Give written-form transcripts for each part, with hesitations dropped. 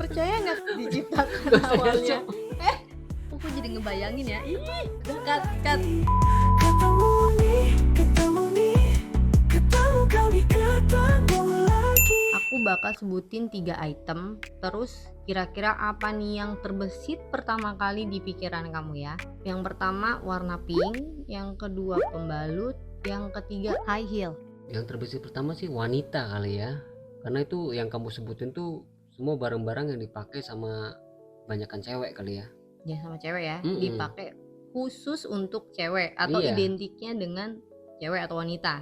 Percaya nggak diciptakan awalnya? Aku jadi ngebayangin ya. Ih, cut. Aku bakal sebutin 3 item, terus kira-kira apa nih yang terbesit pertama kali di pikiran kamu ya. Yang pertama warna pink, yang kedua pembalut, yang ketiga high heel. Yang terbesit pertama sih wanita kali ya, karena itu yang kamu sebutin tuh semua barang-barang yang dipakai sama banyakan cewek kali ya. Ya sama cewek ya, Mm-mm. dipakai khusus untuk cewek atau Iya. identiknya dengan cewek atau wanita.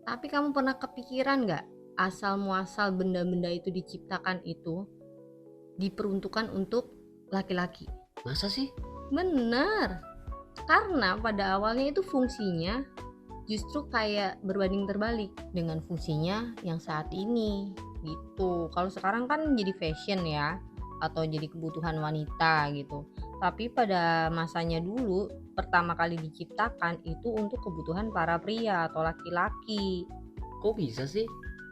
Tapi kamu pernah kepikiran nggak asal muasal benda-benda itu diciptakan itu diperuntukkan untuk laki-laki? Masa sih? Bener, karena pada awalnya itu fungsinya justru kayak berbanding terbalik dengan fungsinya yang saat ini gitu. Kalau sekarang kan jadi fashion ya, atau jadi kebutuhan wanita gitu. Tapi pada masanya dulu pertama kali diciptakan itu untuk kebutuhan para pria atau laki-laki. Kok bisa sih?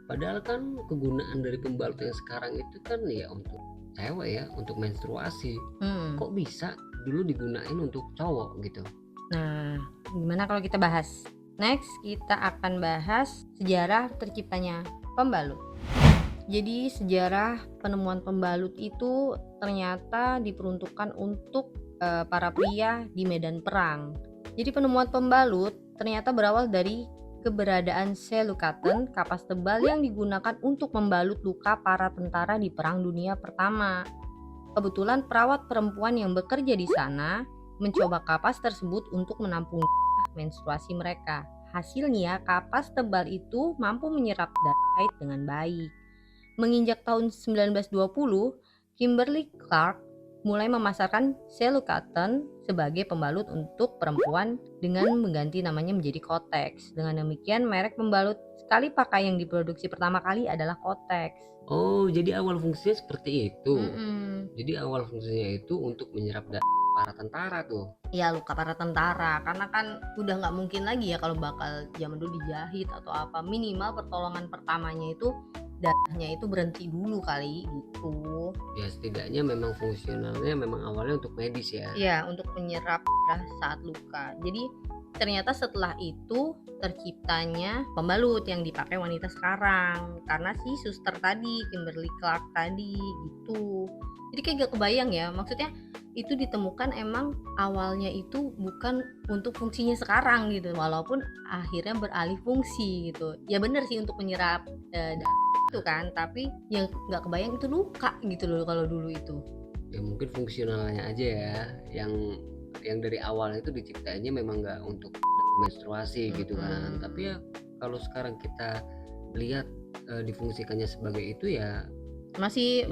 Padahal kan kegunaan dari pembalut yang sekarang itu kan ya untuk cewek ya, untuk menstruasi. Kok bisa dulu digunain untuk cowok gitu? Nah, gimana kalau kita bahas? Next, kita akan bahas sejarah terciptanya pembalut. Jadi sejarah penemuan pembalut itu ternyata diperuntukkan untuk para pria di medan perang. Jadi penemuan pembalut ternyata berawal dari keberadaan selukatun, kapas tebal yang digunakan untuk membalut luka para tentara di Perang Dunia Pertama. Kebetulan perawat perempuan yang bekerja di sana mencoba kapas tersebut untuk menampung menstruasi mereka. Hasilnya kapas tebal itu mampu menyerap darah haid dengan baik. Menginjak tahun 1920, Kimberly Clark mulai memasarkan selukatun sebagai pembalut untuk perempuan dengan mengganti namanya menjadi Kotex. Dengan demikian, merek pembalut sekali pakai yang diproduksi pertama kali adalah Kotex. Oh, jadi awal fungsinya seperti itu. Jadi awal fungsinya itu untuk menyerap darah para tentara tuh. Ya luka para tentara, karena kan udah nggak mungkin lagi ya kalau bakal zaman dulu dijahit atau apa. Minimal pertolongan pertamanya itu darahnya itu berhenti dulu kali gitu. Ya setidaknya memang fungsionalnya memang awalnya untuk medis ya. Ya, untuk menyerap darah saat luka. Jadi ternyata setelah itu terciptanya pembalut yang dipakai wanita sekarang karena si suster tadi, Kimberly Clark tadi gitu. Jadi kayak gak kebayang ya, maksudnya itu ditemukan emang awalnya itu bukan untuk fungsinya sekarang gitu, walaupun akhirnya beralih fungsi gitu. Ya bener sih untuk menyerap darah itu kan, tapi yang gak kebayang itu luka gitu loh kalau dulu itu. Ya mungkin fungsionalnya aja ya, yang dari awal itu diciptainnya memang nggak untuk menstruasi gitu kan. Tapi ya kalau sekarang kita lihat difungsikannya sebagai itu ya masih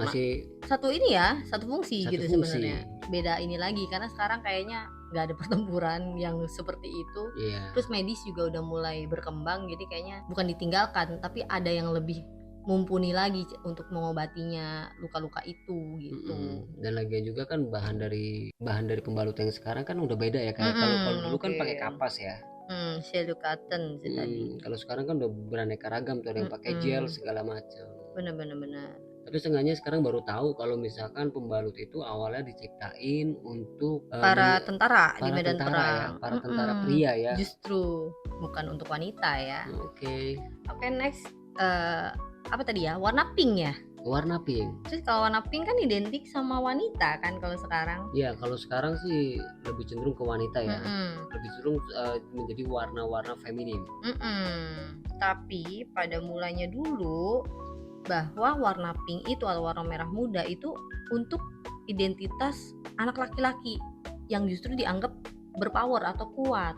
satu ini ya, satu fungsi satu gitu fungsi. Sebenarnya beda ini lagi karena sekarang kayaknya nggak ada pertempuran yang seperti itu. Terus medis juga udah mulai berkembang, jadi kayaknya bukan ditinggalkan tapi ada yang lebih mumpuni lagi untuk mengobatinya luka-luka itu gitu. Dan lagian juga kan bahan dari pembalut yang sekarang kan udah beda ya, kayak kalau dulu kan pakai kapas ya. Selukatun tadi. Kalau sekarang kan udah beraneka ragam tuh, ada yang pakai gel segala macam. Benar. Tapi seenggaknya sekarang baru tahu kalau misalkan pembalut itu awalnya diciptain untuk para tentara di medan tentara perang ya, para tentara pria ya. Justru bukan untuk wanita ya. Oke, next apa tadi ya, warna pink ya. Warna pink. Terus kalau warna pink kan identik sama wanita kan kalau sekarang. Ya kalau sekarang sih lebih cenderung ke wanita ya. Lebih cenderung menjadi warna-warna feminim. Tapi pada mulanya dulu bahwa warna pink itu atau warna merah muda itu untuk identitas anak laki-laki yang justru dianggap berpower atau kuat.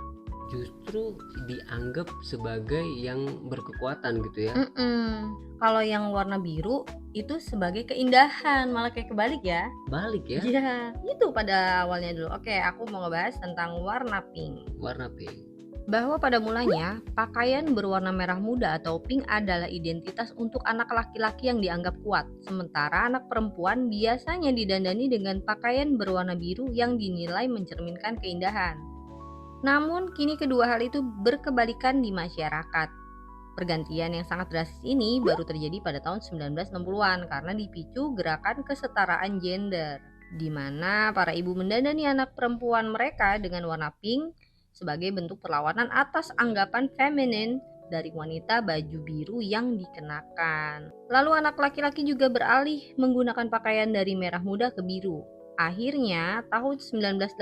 Justru dianggap sebagai yang berkekuatan gitu ya. Kalau yang warna biru itu sebagai keindahan, malah kayak kebalik ya. Balik ya? Iya, itu pada awalnya dulu. Oke, aku mau ngebahas tentang warna pink. Warna pink. Bahwa pada mulanya pakaian berwarna merah muda atau pink adalah identitas untuk anak laki-laki yang dianggap kuat. Sementara anak perempuan biasanya didandani dengan pakaian berwarna biru yang dinilai mencerminkan keindahan. Namun kini kedua hal itu berkebalikan di masyarakat. Pergantian yang sangat drastis ini baru terjadi pada tahun 1960-an karena dipicu gerakan kesetaraan gender, di mana para ibu mendandani anak perempuan mereka dengan warna pink sebagai bentuk perlawanan atas anggapan feminin dari wanita baju biru yang dikenakan. Lalu anak laki-laki juga beralih menggunakan pakaian dari merah muda ke biru. Akhirnya, tahun 1985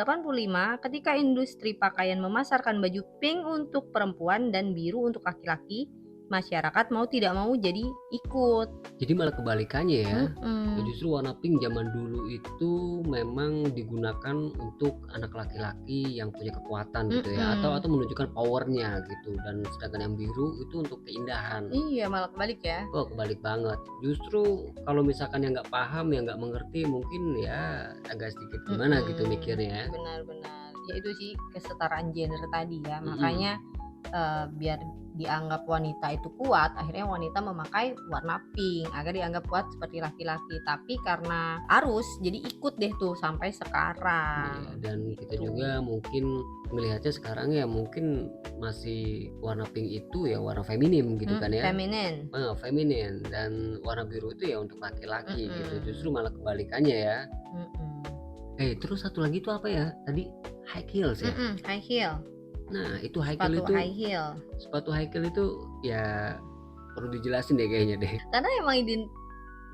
ketika industri pakaian memasarkan baju pink untuk perempuan dan biru untuk laki-laki, masyarakat mau tidak mau jadi ikut. Jadi malah kebalikannya ya. Mm-mm. Justru warna pink zaman dulu itu memang digunakan untuk anak laki-laki yang punya kekuatan gitu ya, atau menunjukkan powernya gitu, dan sedangkan yang biru itu untuk keindahan. Iya, malah kebalik ya. Oh, kebalik banget. Justru kalau misalkan yang nggak paham, yang nggak mengerti, mungkin ya agak sedikit gimana gitu mikirnya ya. Benar-benar. Ya itu sih kesetaraan gender tadi ya. Mm-mm. Makanya biar dianggap wanita itu kuat, akhirnya wanita memakai warna pink agar dianggap kuat seperti laki-laki. Tapi karena arus, jadi ikut deh tuh sampai sekarang. Iya, dan kita Gitu. juga mungkin melihatnya sekarang ya mungkin masih warna pink itu ya warna feminim gitu kan ya. Feminin. Feminin, dan warna biru itu ya untuk laki-laki gitu. Mm-mm. Justru malah kebalikannya ya. Mm-mm. Terus satu lagi tuh apa ya? Tadi high heels ya. High heel. Nah, itu high heel Sepatu itu, high heel. sepatu high heel itu ya perlu dijelasin deh kayaknya deh. Karena emang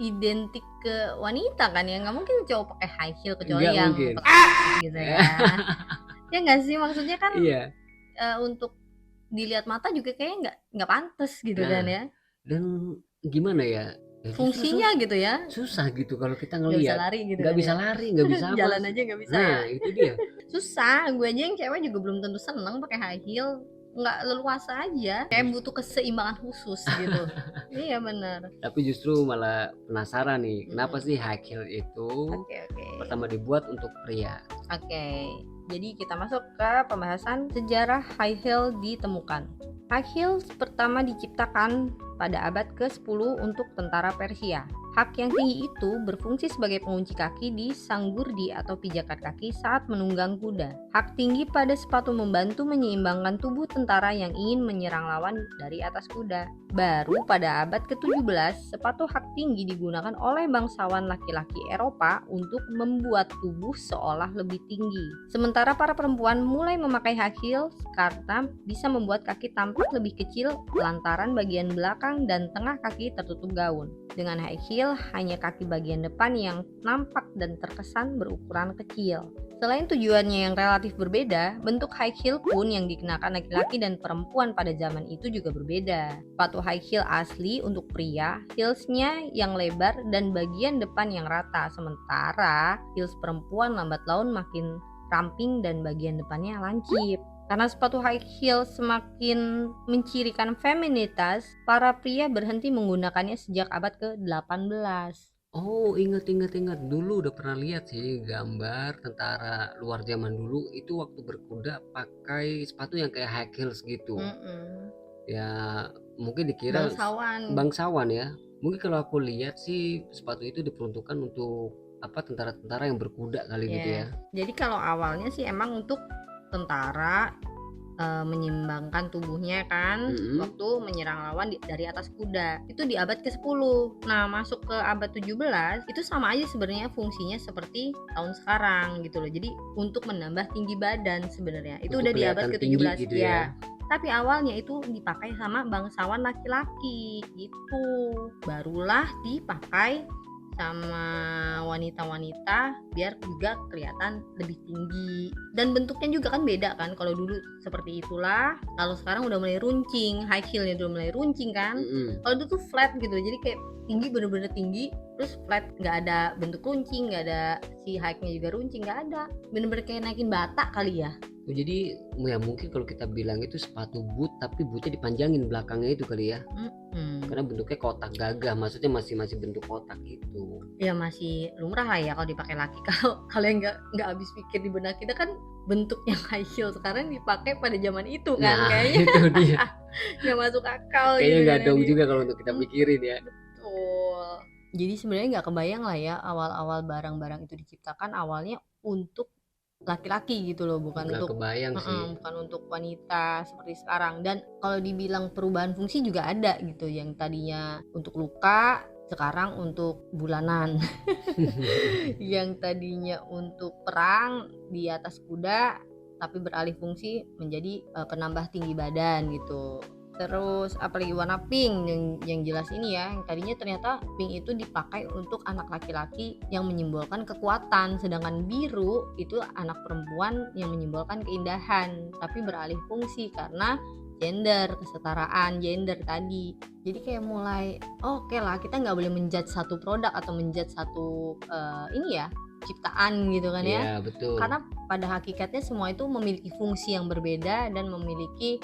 identik ke wanita kan ya, nggak mungkin cowok pakai high heel kecuali Nggak yang mungkin. gitu ya. Ya nggak sih, maksudnya kan Iya. untuk dilihat mata juga kayaknya nggak pantas gitu Nah, kan ya. dan gimana ya? Ya justru Fungsinya gitu ya, susah gitu kalau kita nggak bisa ngelihat. lari gitu Nggak kan bisa ya. lari, nggak bisa apa. Jalan aja nggak bisa ya. Nah, itu dia. Susah, gue aja yang cewek juga belum tentu seneng pakai high heel, nggak leluasa aja, kayak butuh keseimbangan khusus gitu. Iya benar. Tapi justru malah penasaran nih, kenapa sih high heel itu Oke. pertama dibuat untuk pria? Oke, jadi kita masuk ke pembahasan sejarah high heel ditemukan. High heel pertama diciptakan pada abad ke-10 untuk tentara Persia. Hak yang tinggi itu berfungsi sebagai pengunci kaki di sanggurdi atau pijakan kaki saat menunggang kuda. Hak tinggi pada sepatu membantu menyeimbangkan tubuh tentara yang ingin menyerang lawan dari atas kuda. Baru pada abad ke-17, sepatu hak tinggi digunakan oleh bangsawan laki-laki Eropa untuk membuat tubuh seolah lebih tinggi. Sementara para perempuan mulai memakai high heel karena bisa membuat kaki tampak lebih kecil lantaran bagian belakang dan tengah kaki tertutup gaun. Dengan high heel, hanya kaki bagian depan yang nampak dan terkesan berukuran kecil. Selain tujuannya yang relatif berbeda, bentuk high heel pun yang dikenakan laki-laki dan perempuan pada zaman itu juga berbeda. Sepatu high heel asli untuk pria, heelsnya yang lebar dan bagian depan yang rata, sementara heels perempuan lambat laun makin ramping dan bagian depannya lancip. Karena sepatu high heel semakin mencirikan feminitas, para pria berhenti menggunakannya sejak abad ke-18. Oh, ingat. Dulu udah pernah lihat sih gambar tentara luar zaman dulu itu waktu berkuda pakai sepatu yang kayak high heels gitu. Ya, mungkin dikira bangsawan ya. Mungkin kalau aku lihat sih sepatu itu diperuntukkan untuk tentara-tentara yang berkuda kali gitu ya. Jadi kalau awalnya sih emang untuk tentara menyeimbangkan tubuhnya kan waktu menyerang lawan dari atas kuda. Itu di abad ke-10. Nah, masuk ke abad 17 itu sama aja sebenarnya fungsinya seperti tahun sekarang gitu loh. Jadi untuk menambah tinggi badan sebenarnya. Itu udah di abad ke-17 gitu ya. Tapi awalnya itu dipakai sama bangsawan laki-laki gitu. Barulah dipakai sama wanita-wanita biar juga kelihatan lebih tinggi, dan bentuknya juga kan beda kan. Kalau dulu seperti itulah, kalau sekarang udah mulai runcing, high heelnya udah mulai runcing kan. Kalau dulu tuh flat gitu, jadi kayak tinggi, bener-bener tinggi, terus flat, nggak ada bentuk runcing, nggak ada si high-nya juga runcing, nggak ada, bener-bener kayak naikin bata kali ya. Jadi ya mungkin kalau kita bilang itu sepatu boot, tapi bootnya dipanjangin belakangnya itu kali ya. Karena bentuknya kotak gagah, maksudnya masih bentuk kotak gitu. Ya masih lumrah lah ya kalau dipakai laki. Kalau yang nggak habis pikir di benak kita kan bentuk yang high heel sekarang dipakai pada zaman itu kan. Nah, kayaknya itu dia. nggak masuk akal. Kayaknya gitu nggak kan dong ya. juga kalau untuk kita pikirin ya. Betul. Jadi sebenarnya nggak kebayang lah ya awal-awal barang-barang itu diciptakan awalnya untuk laki-laki gitu loh, bukan Nggak untuk kebayang sih. bukan untuk wanita seperti sekarang. Dan kalau dibilang perubahan fungsi juga ada gitu, yang tadinya untuk luka sekarang untuk bulanan. Yang tadinya untuk perang di atas kuda tapi beralih fungsi menjadi penambah tinggi badan gitu. Terus apalagi warna pink yang jelas ini ya, yang tadinya ternyata pink itu dipakai untuk anak laki-laki yang menyimbolkan kekuatan, sedangkan biru itu anak perempuan yang menyimbolkan keindahan, tapi beralih fungsi karena gender, kesetaraan gender tadi. Jadi kayak mulai oke lah, kita nggak boleh menjudge satu produk atau menjudge satu ini ya, ciptaan gitu kan ya. Iya, betul. Karena pada hakikatnya semua itu memiliki fungsi yang berbeda dan memiliki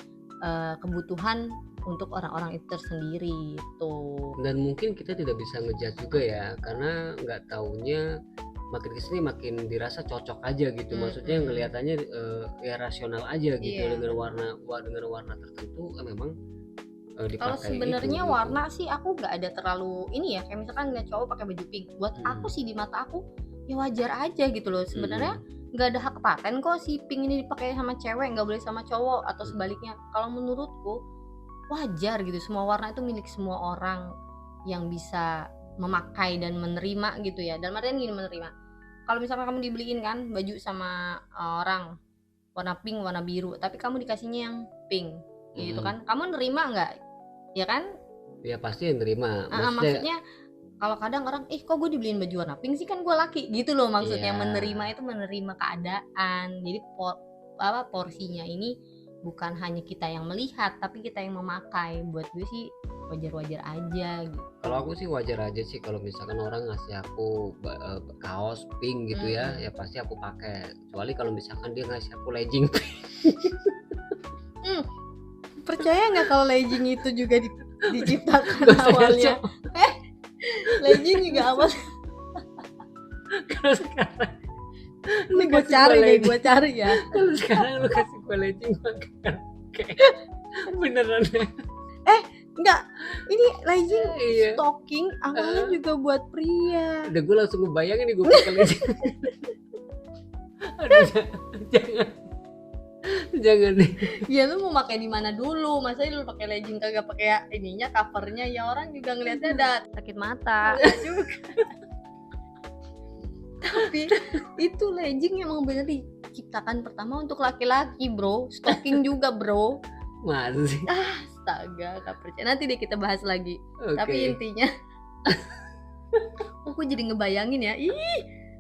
kebutuhan untuk orang-orang itu tersendiri tuh. Dan mungkin kita tidak bisa ngejudge juga ya, karena nggak taunya makin kesini makin dirasa cocok aja gitu. Maksudnya ngelihatannya ya rasional aja gitu. Iya. Dengan warna tertentu memang dipakai Kalau sebenarnya gitu. warna sih aku nggak ada terlalu ini ya, kayak misalkan ngeliat cowok pakai baju pink, buat aku sih di mata aku ya wajar aja gitu loh. Sebenarnya nggak ada hak paten kok si pink ini dipakai sama cewek, nggak boleh sama cowok atau sebaliknya. Kalau menurutku wajar gitu, semua warna itu milik semua orang yang bisa memakai dan menerima gitu ya. Dan artian gini, menerima, kalau misalkan kamu dibeliin kan baju sama orang warna pink, warna biru, tapi kamu dikasihnya yang pink gitu kan, kamu nerima nggak? Ya kan? Ya pasti yang nerima. Maksudnya kalau kadang orang kok gue dibeliin baju warna pink sih, kan gue laki gitu loh maksudnya. Iya. Menerima itu menerima keadaan. Jadi porsinya ini bukan hanya kita yang melihat tapi kita yang memakai. Buat gue sih wajar-wajar aja gitu. Kalau aku sih wajar aja sih kalau misalkan orang ngasih aku kaos pink gitu ya pasti aku pakai. Kecuali kalau misalkan dia ngasih aku legging pink. Percaya nggak kalau legging itu juga diciptakan awalnya? Legging juga awal. Kalau sekarang Ini gue cari ya. Kalau sekarang lu kasih gue legging pakai. Beneran ya? Enggak, ini legging Iya. stocking awalnya juga buat pria. Udah gue langsung ngebayangin nih gue pakai legging. Aduh, jangan nih. Ya lu mau pakai di mana dulu? Masa lu pakai legging kagak pakai ininya, covernya, ya orang juga ngelihatnya ada sakit mata. Juga. Tapi itu legging emang bener diciptakan pertama untuk laki-laki, bro. Stocking juga, bro. Masa sih? Astaga, gak percaya. Nanti deh kita bahas lagi. Oke. Tapi intinya aku jadi ngebayangin ya.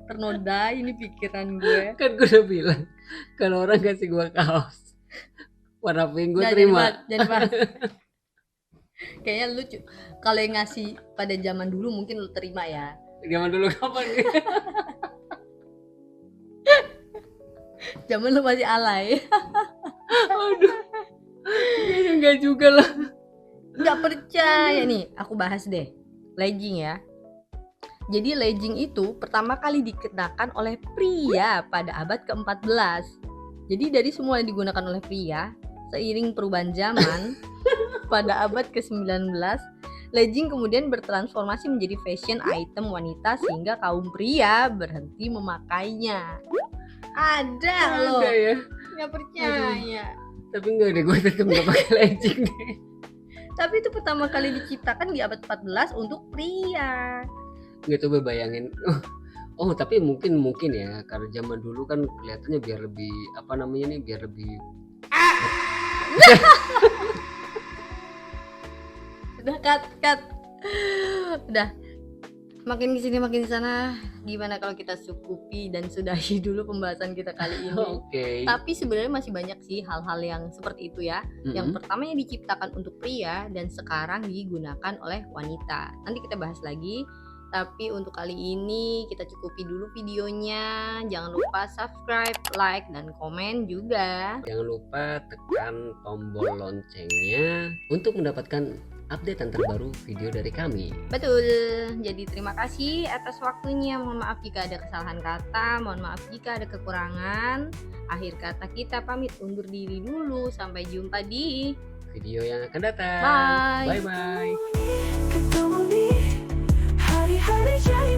Ternoda ini pikiran gue. Kan gue udah bilang kalau orang kasih gue kaos warna pink gue terima. Jadi bahas. Kayaknya lucu. Kalau yang ngasih pada zaman dulu mungkin lu terima ya. Zaman dulu kapan nih? Zaman lu masih alay. Aduh. Enggak juga lah. Nggak percaya nih, aku bahas deh legging ya. Jadi legging itu pertama kali dikenakan oleh pria pada abad ke-14. Jadi dari semula digunakan oleh pria, seiring perubahan zaman pada abad ke-19, legging kemudian bertransformasi menjadi fashion item wanita sehingga kaum pria berhenti memakainya. Ada loh. Ada ya. Nggak percaya. Tapi enggak deh, gue tetap nggak pakai legging deh. Tapi itu pertama kali diciptakan di abad 14 untuk pria. Nggak, coba bayangin. Oh tapi mungkin ya karena zaman dulu kan kelihatannya biar lebih apa namanya nih, biar lebih Udah cut. Udah. Makin kesini makin sana. Gimana kalau kita cukupi dan sudahi dulu pembahasan kita kali ini? Oke. Tapi sebenarnya masih banyak sih hal-hal yang seperti itu ya. Yang pertamanya diciptakan untuk pria dan sekarang digunakan oleh wanita. Nanti kita bahas lagi. Tapi untuk kali ini kita cukupi dulu videonya. Jangan lupa subscribe, like, dan komen juga. Jangan lupa tekan tombol loncengnya untuk mendapatkan updatean terbaru video dari kami. Betul. Jadi terima kasih atas waktunya. Mohon maaf jika ada kesalahan kata, mohon maaf jika ada kekurangan. Akhir kata kita pamit undur diri dulu. Sampai jumpa di video yang akan datang. Bye. Bye bye. Hari-hari jadi